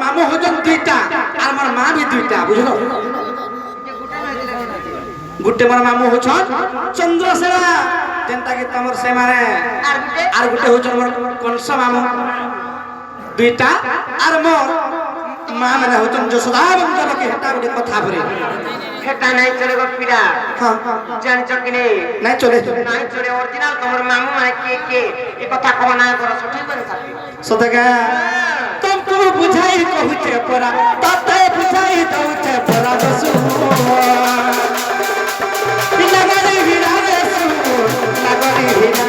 মামু হচ্ছেন দুইটা আর আমার মা বি দুইটা বুঝলো গুটে মোর মামু হচ্ছন চন্দ্রসেনা যেটা কি তোমার সে মানে আর গুটে হচ্ছন মোর কংস মামু দুইটা আর মোর মা মানে হচ্ছন যশোদা বংশকে হেটা গুটে কথা বলে হেটা নাই চলে গো পিরা জানছ কি নে নাই চলে অরিজিনাল তোমার মামু মানে কে এই কথা কব না করো সঠিক করে সাথে সতকা तुमको बुझाई कहते परा ताते बुझाई दउते परा बसु लगरी हिरा बसु लगरी हिरा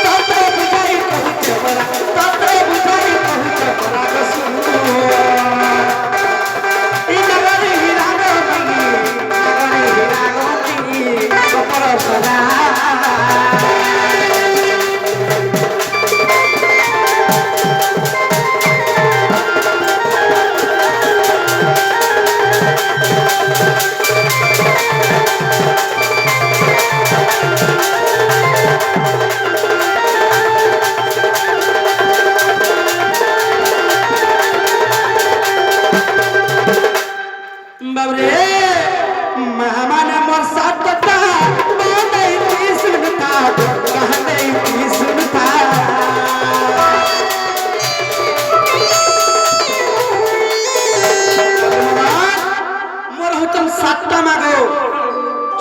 ताते बुझाई कहते परा ताते बुझाई कहते परा बसु लगरी हिरा गोती कपड़ा सदा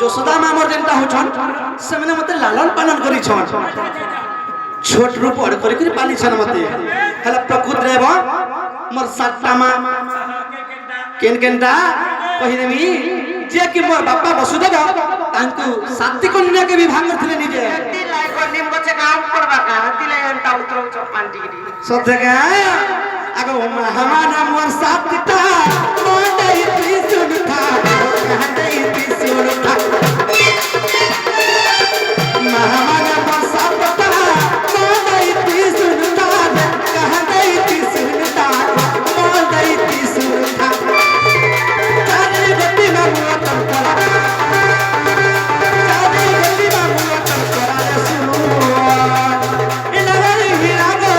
যশোদা মামর যেটা হচ্ছন সেমানে মতে লালন পালন করিছন ছোট রূপ বড় করে করে পালিছন মতে হেলা প্রকৃতরে এবং মোর সাতটা মা কেনটা কহি দেমি যে কি মোর বাপা বসুদেব তাଙ୍କୁ সাতটি কন্যাকে বিবাহ করଥିଲେ নিজে নিম গছে কাম করবা কা দিলে এন্টা উত্তর পান্টি সত্যকে আগো মহামানা মোর সাতটা মোটাই ত্রিশুল থা কাহাই ত্রিশুল থা মহামানা মোর সাতটা মোটাই ত্রিশুল থা কাহাই ত্রিশুল থা মোটাই ত্রিশুল থা চারি গতি না মুতন করা চারি গতি না মুতন করা শুনো নগরি হীরা গো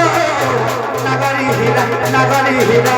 নগরি হীরা নগরি হীরা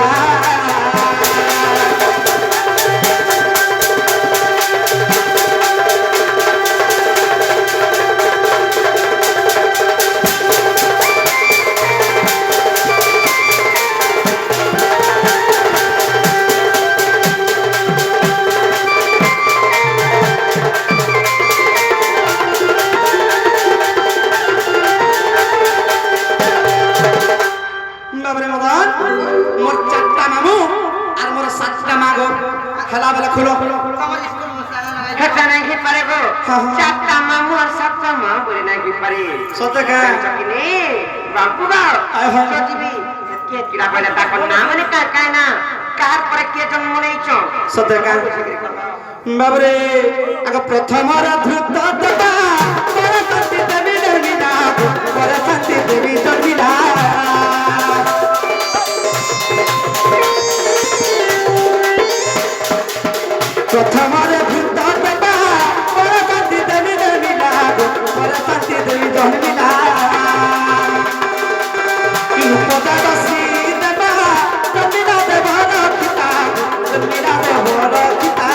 মোর চারটা মামু আর মোর সাতটা মাগো খেলা বেলা খুলো হেটা নাই কি পারে গো চারটা মামু আর সাতটা মা বলে নাই কি পারে সত্যকে কি নে বাপু বাপ সজিবি কে কিরা কইলা তা কোন না মানে কায় না কার পরে কে জন্ম নেইছো সত্যকে বাবরে আগ প্রথম রাধৃত দেবা পরশান্তি দেবী জন্মিলা পরশান্তি দেবী জন্মিলা প্রথমরে ভূত দেবা পরশান্তি দেবী জন্মিলা পরশান্তি দেবী জন্মিলা কি উপদাসী দেবা জন্মিলা দেবর পিতা জন্মিলা দেবর পিতা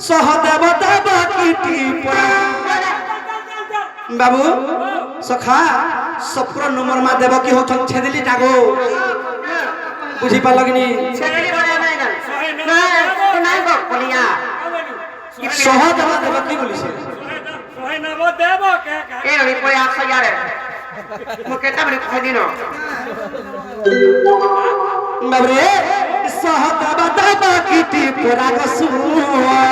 সহদেব দেব কীটি বাবু সখা সপ্র নম্বর মা দেব কি হচ্ছেন ছেদিলি টাগো বুঝি পারল কি সহদেব দেব কি বলিছে বাবরে সহদেব দেব কীটি পরাগ সুয়া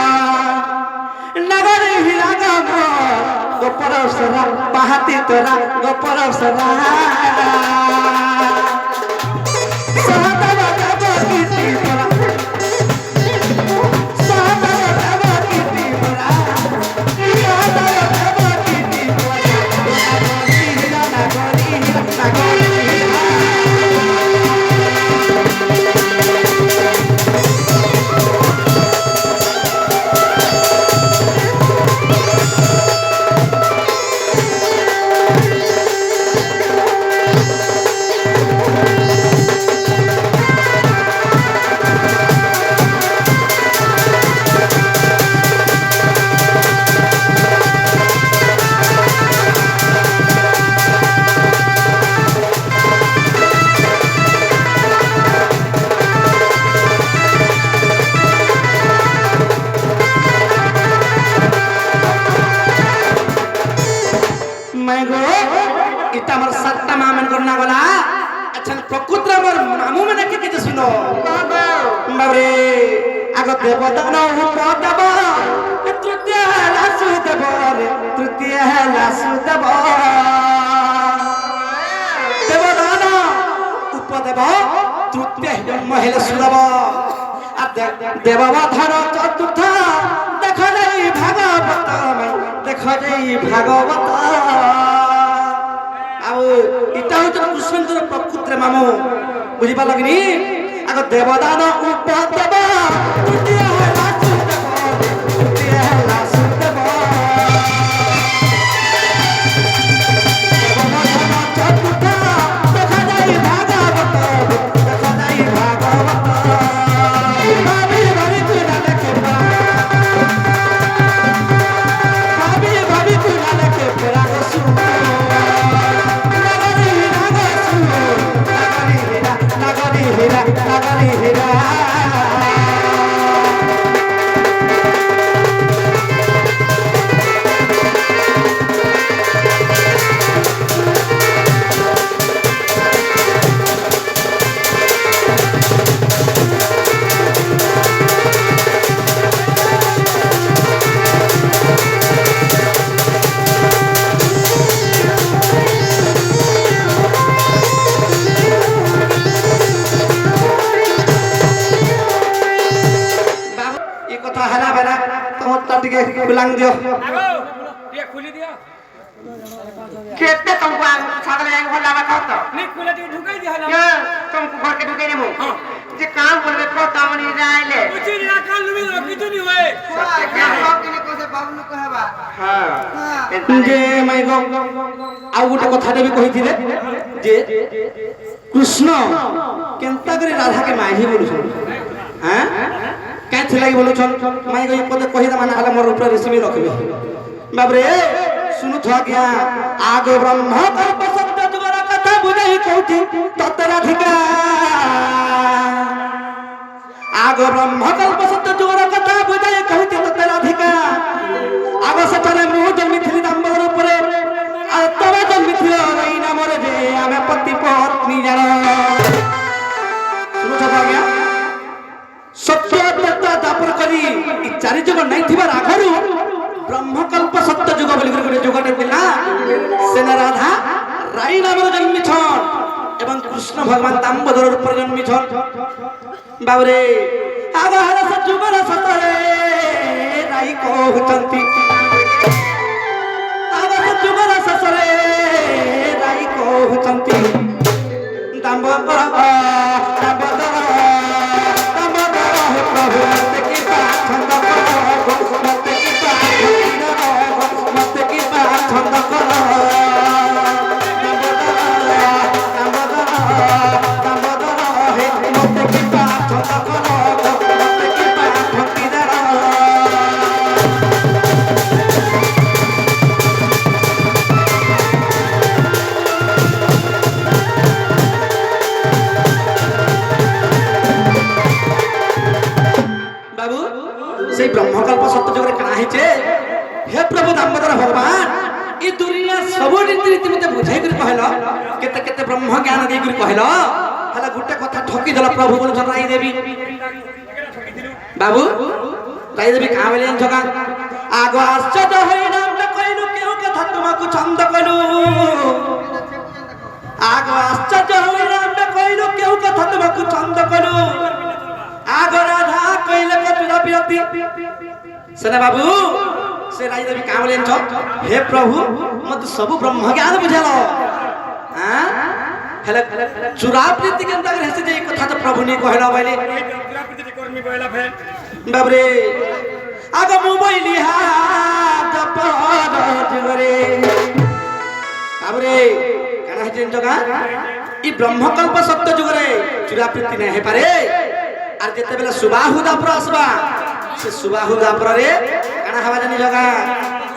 নগরে হিরাগম গোপর সরা পাহাতি তোরা গোপর সরা সহদেব দেব কীটি পরা সহদেব দেব কীটি পরা সহদেব দেব কীটি পরা নগরি নগরি मैं गो इटा मोर सातटा मां मन करना गला अच्छा प्रकृति मोर मामू मैंने के सुनो बाबरे आग देवदान उपदेव तृतीय लासुदेव तृतीय लासुदेव देवदान उपदेव तृतीय जन्म हेले सुदेव देववधन चतुर्थ देख जाई भागवत देख जाई भागवत आउ इटा हूँ कृष्णचंद्र प्रकृति मामू बुझी पार लगनी आग देवदान उपदेव तृतीय लासुदेव तृतीय लासुदेव देववधन चतुर्थ देख जाई भागवत देख जाई भागवत भाभी भाभी तू ना लेके भाभी भाभी तू ना लेके फेरा गसु नगरी हीरा नगरी हीरा बुलांग दियो ये खुली दिया केते तुमको सादर आंग भला बताओ तो नहीं खुले दिया ढुकाई दिया ना के तुमको घर के ढुके रे मु जे काम बोलबे को तामनी जाइले कुछ नहीं काल में किछु नहीं होए क्या हो कि कोसे बाबू कहबा हां जे मैं गो आ गोटे कथा देबी कहिथिले जे कृष्ण केनता करे राधा के माही बोलु हैं काय थिलाई बोलु छन मैं गई पदे कहि द माने हला मोर ऊपर रेशमी रखबे बाबरे सुनु छ गया आग ब्रह्म कल्प शब्द जुगर कथा बुझई कहती ततराधिका आग ब्रह्म कल्प शब्द जुगर कथा बुझई कहती ततराधिका आग सचरे मु जन्मी थिली दाम्बर ऊपर आ तब जन्मी थियो रही ना मोर जे आमे पति पत्नी जान सुनु छ गया सत्य तापर करी इ चारि जग नै थिबार आगरु ब्रह्मकल्प सत्य जुग बोली गोटे जुगटे पिला सेना राधा राई नामर जन्मी छन एवं कृष्ण भगवान दामोदर रूप जन्मी छन बाबरे आग हरस जुगर सतरे राई कहउचंती आग जुगर सतरे राई कहउचंती दामोदर दामोदर प्रभु मत की छंद करो मत की छंद करो हे मत की छंद करो मत की भक्ति दरो से ब्रह्मकल्प सत्य जगरे कना हेचे हे प्रभु दामोदर भगवान ई दुनिया सब रीति रीति मते बुझाई कर कहलो केते केते ब्रह्म ज्ञान दे कर कहलो हला गुटे कथा ठकी देला प्रभु बोल राई देवी बाबू राई देवी का बोले जगा आगो आश्चर्य होई नाम कइनु केहू कथा तुमको छंद कइनु आगो आश्चर्य होई नाम कइनु केहू कथा तुमको छंद कइनु आगो राधा कइले कतुरा बिरती सेना बाबू से राई देवी का बोले हे प्रभु मत सब ब्रह्म ज्ञान बुझालो हां हेले चुराप्रीति के अंदर हेसे जे कथा तो प्रभु ने कहला बोले चुराप्रीति कर्मी कहला फे बाबरे आगो मोबाइली हा जपर जुगरे बाबरे काना हेजे जगा ई ब्रह्मकल्प सत्य जुगरे चुराप्रीति नै हे पारे आर जेते बेला सुबाहु दापर आसबा से सुबाहु दापर रे काना हवा जानी जगा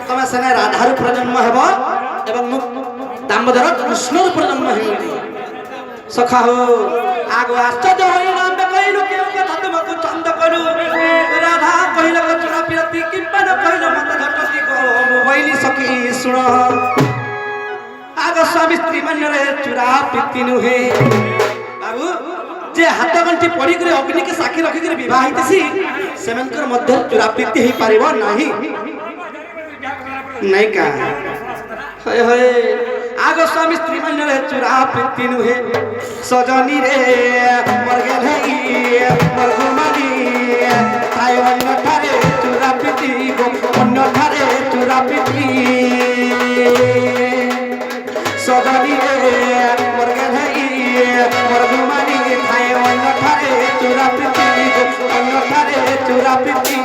तमे सने राधा रूप जन्म हेबो एवं दामोदर कृष्ण रूप जन्म हेबो सखा हो आगो आश्चर्य होई नाम कइलु केउ कथा तुमको चंद करू राधा कहिला चुरा पिरती किंपन कहिला मत झटती को मोबाइल सखी सुनो আগ স্বামী স্ত্রী মান্যরে চূড়া প্রীতি নুহে বাবু যে হাত গন্টি পড়ি করে অগ্নিকে সাক্ষী রখি করে বিবাহ হইতেছি সেমানকর মধ্যে চূড়া প্রীতি হই পারিব নাহি নাই কা হয় হয় আগ স্বামী স্ত্রী মান্যরে চূড়া প্রীতি নুহে সজনী রে মর গেলে মর ঘুমালি তাই অন্য ঠারে চূড়া প্রীতি গো অন্য ঠারে চূড়া প্রীতি সজনী রে মর গেলে মর ঘুমালি তাই অন্য ঠারে চূড়া প্রীতি গো অন্য ঠারে চূড়া প্রীতি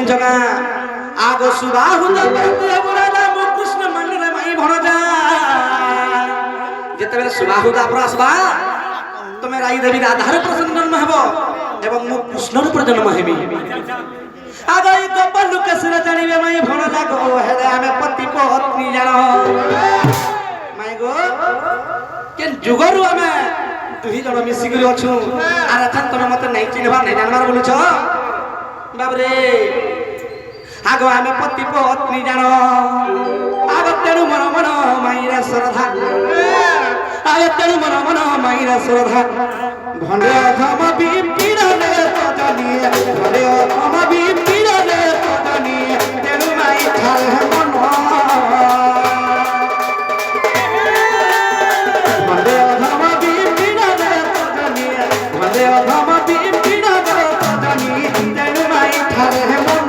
জগা আগ সুবাহু কৃষ্ণ মন্দিরে মাই ভণজা যেতবেলে সুবাহু তারপর আসবা তুমি রাই দেবী রাধার প্রজন্ম হব এবং মু কৃষ্ণর প্রজন্ম হেবি আগ এই গোপাল লোকেশরা জানিবে মাই ভণজা গো হেলে আমি পতি পত্নী জান মাই গো কেন যুগরু আমি দুই জন মিশি করে অছু আর এখন তুমি মতে নাই চিনবা নাই জানবার বলছ বাবরে আগ আমি পতি পত্নী জান আগ তেণু মন মন মাইরা শ্রদ্ধা আগ তেণু মন মন মাইরা শ্রদ্ধা ভণ্ডে অধম বিপিরলে তজনী ভণ্ডে অধম বিপিরলে তজনী তেণু মাই ঠাল মন ভণ্ডে অধম বিপিরলে তজনী ভণ্ডে অধম বিপিরলে তজনী তেণু মাই ঠাল মন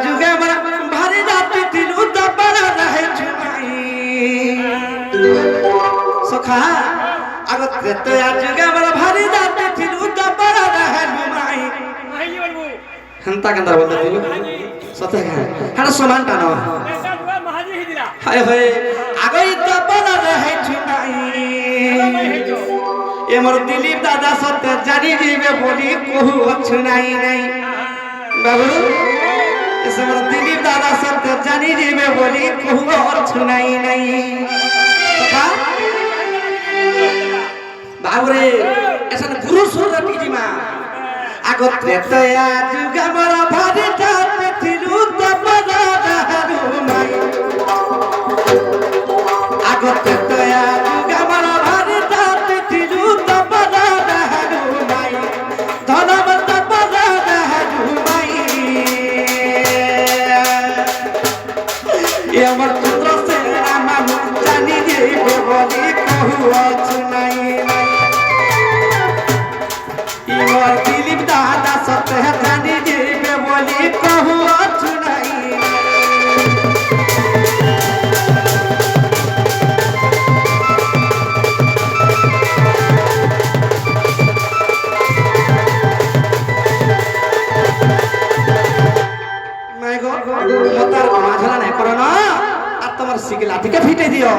যুগে ভারি রাত্রি দিলু দবারা রহে চুমাই সখা আগত যুগে ভারি রাত্রি দিলু দবারা রহে চুমাই नहीं बोलबो হন্তা কান্দার বলতে দিলু সতে হ্যাঁ সমানটা ন ऐसा दुआ महाजी ही दिला হায় হায় আগই দবারা রহে চুমাই এমর দিলীপ দাদা সতে জানি দিবে বলি কহু অছু নাই নাই বাবু এসব দিলীপ দাদা সত্য জানি দিবে বলি কহু অছু নাই নাই বাবুরে এসব গুরু সুর পিজিমা আগত ত্রেতয়া যুগ আমার ভারি জাতে থিলু দপনা দারু নাই আগত ত্রেতয়া যুগ আমার ভারি জাতে থিলু দপনা দারু নাই ধনবত দপনা দারু নাই এ আমার পুত্র সে আমার জানি দিবে বলি কহু অছু নাই নাই ইমর দিলীপ দাদা সতে জানি দিবে বলি কহু অছু নাই মাই গো মতার মাঝলা নাই করো না আর তোমার সিগলা থেকে ফিটে দিও